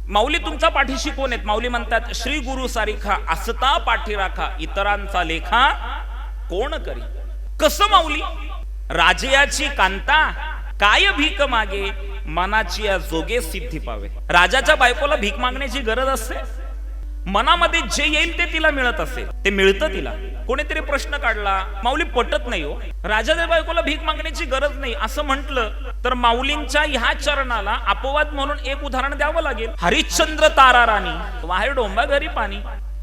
माऊली तुमच्या पाठीशी कोण आहेत? माऊली म्हणतात, श्री गुरु सारिखा असता पाठी राखा, इतरांचा लेखा कोण करी. कसं माऊली? राजयाची कांता काय भीक मागे, मनाची या जोगे सिद्धी पावे. राजाच्या बायकोला भीक मागण्याची गरज असते? मनामध्ये जे येईल ते तिला मिळत असेल, ते मिळतं तिला. कोणीतरी प्रश्न काढला, माऊली पटत नाही हो, राजाच्या बायकोला भीक मागण्याची गरज नाही असं म्हटलं तर माऊलींच्या ह्या चरणाला अपवाद म्हणून एक उदाहरण द्यावं लागेल. हरिश्चंद्र तारा राणी, वाहे डोंबा घरी पाणी.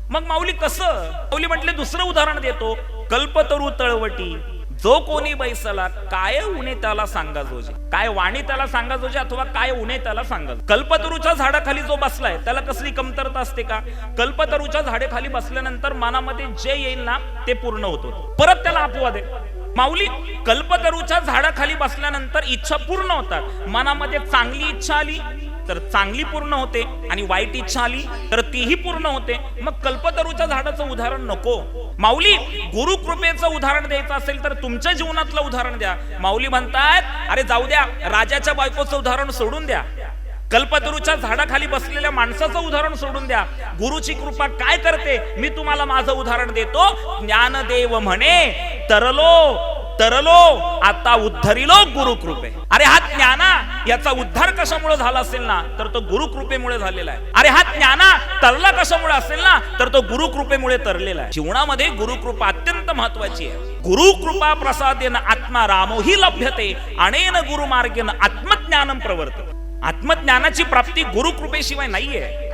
मग माऊली कसं? माऊली म्हटले दुसरं उदाहरण देतो. कल्पतरू तळवटी जो कोणी बैसला, काय उणे त्याला सांगा जोजे. काय वाणी त्याला सांगा जोजे, अथवा काय उणे त्याला सांगा. कल्पतरूच्या झाडाखाली जो बसलाय त्याला कसली कमतरता असते का? कल्पतरूच्या झाडाखाली बसल्यानंतर मनामध्ये जे येईल ना ते पूर्ण होतो. परत त्याला अपवाद आहे. माऊली कल्पतरूच्या झाडाखाली बसल्यानंतर इच्छा पूर्ण होतात. मनामध्ये चांगली इच्छा आली तर चांगली पूर्ण होते, आणि वाईट इच्छा आली तर तीही पूर्ण होते. मग कल्पतरूच्या झाडाचं उदाहरण नको. माऊली गुरु कृपेचं उदाहरण द्यायचं असेल तर तुमच्या जीवनातलं उदाहरण द्या. माऊली म्हणतात, अरे जाऊ द्या, राजाच्या बायकोचं उदाहरण सोडून द्या, कल्पतरूच्या झाडाखाली बसलेल्या माणसाचं उदाहरण सोडून द्या. गुरुची कृपा काय करते मी तुम्हाला माझं उदाहरण देतो. ज्ञानदेव म्हणे, तरलो तरलो आता उद्धरिलो गुरु कृपे. अरे हा ज्ञाना याचा उद्धार कशामुळे झाला असेल ना तर तो गुरु कृपेमुळे झालेला आहे. अरे हा ज्ञाना तरला कशामुळे असेल ना तर तो गुरु कृपेमुळे तरलेला आहे. जीवनामध्ये गुरु कृपा अत्यंत महत्वाची आहे. गुरु कृपा प्रसादेन आत्मा रामोही लभ्यते, अनेन गुरु मार्गेन आत्मज्ञानम प्रवर्तते. आत्मज्ञानाची प्राप्ती गुरु कृपेशिवाय नाहीये.